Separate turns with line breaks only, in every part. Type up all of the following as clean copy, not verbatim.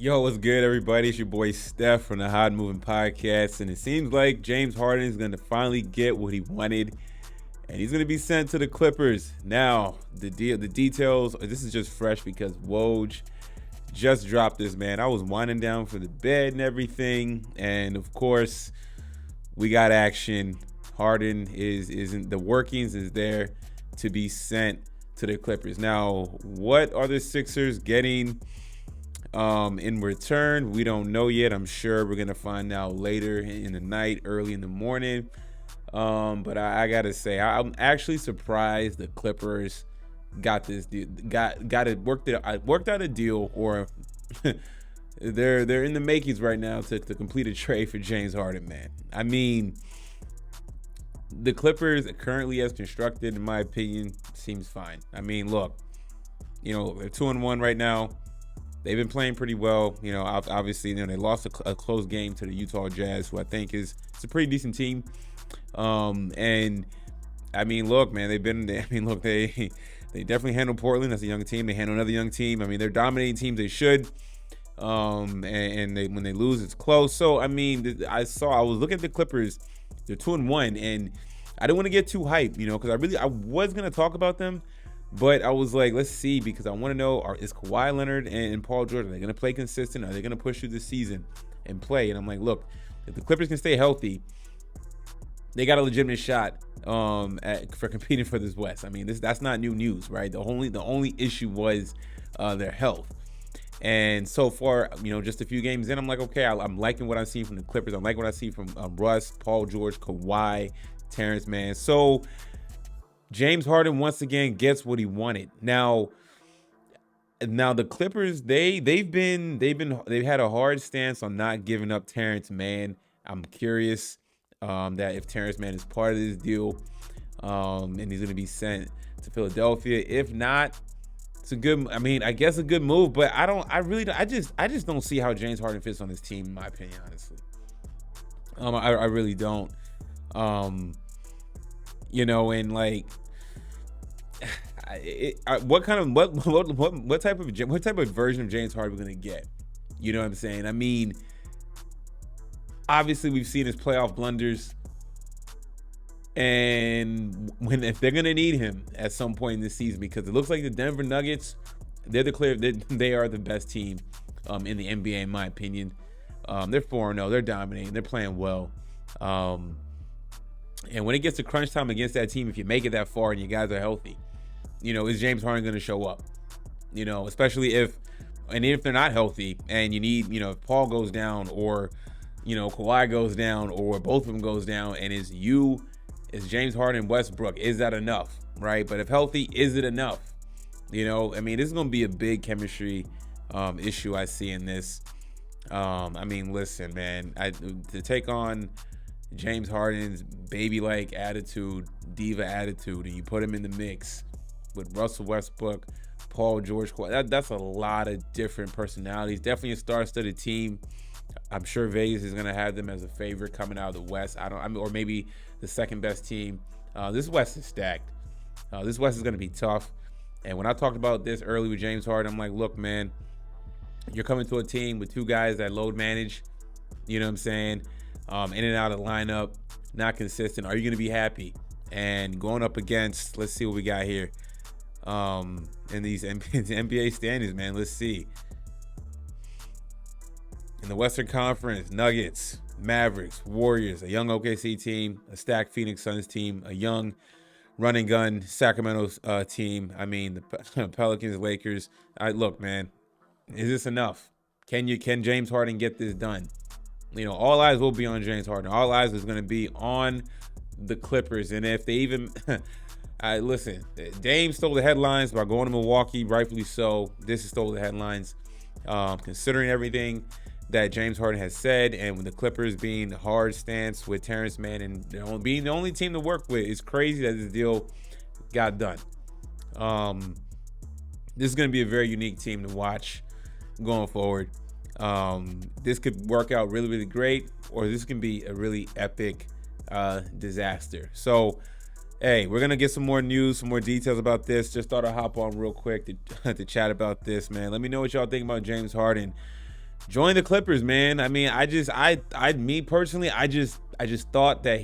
Yo, what's good, everybody? It's your boy Steph from the Hot Moving Podcast, and it seems like James Harden is going to finally get what he wanted, and he's going to be sent to the Clippers. Now, the details. This is just fresh because Woj just dropped this. Man, I was winding down for the bed and everything, and of course, we got action. Harden isn't the workings is there to be sent to the Clippers. Now, what are the Sixers getting? In return, we don't know yet. I'm sure we're gonna find out later in the night, early in the morning. But I gotta say, I'm actually surprised the Clippers got this deal, got it worked out a deal, or they're in the makings right now to complete a trade for James Harden. Man, I mean, the Clippers currently as constructed, in my opinion, seems fine. I mean, look, they're 2-1 right now. They've been playing pretty well. Obviously, they lost a close game to the Utah Jazz, who I think it's a pretty decent team. And I mean, look, man, they definitely handle Portland. That's a young team. They handle another young team. I mean, they're dominating teams. They should. And when they lose, it's close. So I mean, I was looking at the Clippers. They're 2-1, and I didn't want to get too hyped, because I was gonna talk about them. But I was like, let's see, because I want to know, is Kawhi Leonard and Paul George, are they going to play consistent? Are they going to push through the season and play? And I'm like, look, if the Clippers can stay healthy, they got a legitimate shot for competing for this West. I mean, that's not new news, right? The only issue was their health. And so far, just a few games in, I'm like, okay, I'm liking what I'm seeing from the Clippers. I'm liking what I see from Russ, Paul George, Kawhi, Terrence, man. So James Harden once again gets what he wanted. Now the Clippers, they've had a hard stance on not giving up Terrence Mann. I'm curious that if Terrence Mann is part of this deal, and he's going to be sent to Philadelphia. If not, it's a good move. But I just don't see how James Harden fits on this team, in my opinion, honestly. I really don't. And like, what type of version of James Harden we're gonna get? You know what I'm saying? I mean, obviously we've seen his playoff blunders, and if they're gonna need him at some point in this season, because it looks like the Denver Nuggets, they are the best team in the NBA, in my opinion. They're 4-0, they're dominating, they're playing well. And when it gets to crunch time against that team, if you make it that far and you guys are healthy, is James Harden going to show up? Especially if they're not healthy and you need, if Paul goes down, or, Kawhi goes down, or both of them goes down, and it's James Harden, Westbrook, is that enough, right? But if healthy, is it enough? This is going to be a big chemistry issue I see in this. Listen, man, to take on James Harden's baby-like attitude, diva attitude, and you put him in the mix with Russell Westbrook, Paul George, that's a lot of different personalities. Definitely a star-studded team. I'm sure Vegas is going to have them as a favorite coming out of the West. Or maybe the second best team. This West is stacked. This West is going to be tough. And when I talked about this early with James Harden, I'm like, look, man, you're coming to a team with two guys that load manage. You know what I'm saying? In and out of the lineup, not consistent. Are you going to be happy? And going up against, let's see what we got here in these NBA standings, man. Let's see. In the Western Conference, Nuggets, Mavericks, Warriors, a young OKC team, a stacked Phoenix Suns team, a young run and gun Sacramento team. I mean, the Pelicans, Lakers. Look, man, is this enough? Can James Harden get this done? All eyes will be on James Harden. All eyes is going to be on the Clippers. And if they even, listen, Dame stole the headlines by going to Milwaukee, rightfully so. This has stole the headlines. Considering everything that James Harden has said, and with the Clippers being the hard stance with Terrence Mann and being the only team to work with, it's crazy that this deal got done. This is going to be a very unique team to watch going forward. This could work out really, really great, or this can be a really epic disaster. So, hey, we're going to get some more news, some more details about this. Just thought I'd hop on real quick to chat about this, man. Let me know what y'all think about James Harden join the Clippers, man. I mean, me personally, I just thought that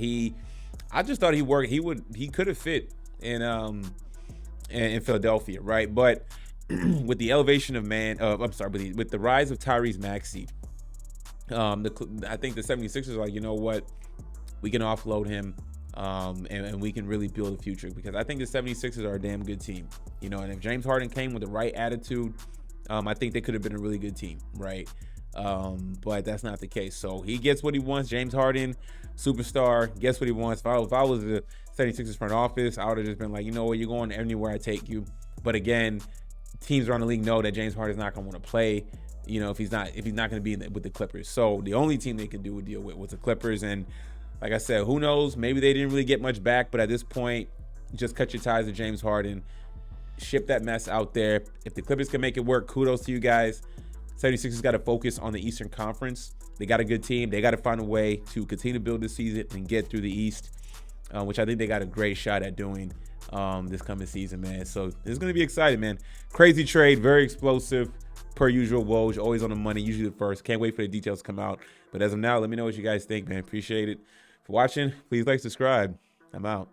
I just thought he could have fit in Philadelphia, right? But with the elevation of I'm sorry, with the rise of Tyrese Maxey, I think the 76ers are like, you know what, we can offload him, and we can really build a future, because I think the 76ers are a damn good team, and if James Harden came with the right attitude, I think they could have been a really good team, right? But that's not the case. So he gets what he wants. James Harden, superstar, gets what he wants. If I was the 76ers front office, I would have just been like, you know what, you're going anywhere I take you. But again, teams around the league know that James Harden's not going to want to play, if he's not going to be with the Clippers. So the only team they could do a deal with was the Clippers. And like I said, who knows? Maybe they didn't really get much back, but at this point, just cut your ties to James Harden. Ship that mess out there. If the Clippers can make it work, kudos to you guys. 76ers got to focus on the Eastern Conference. They got a good team. They got to find a way to continue to build this season and get through the East, which I think they got a great shot at doing this coming season, man. So it's going to be exciting, man. Crazy trade, very explosive, per usual. Woj, always on the money, usually the first. Can't wait for the details to come out. But as of now, let me know what you guys think, man. Appreciate it for watching. Please like, subscribe. I'm out.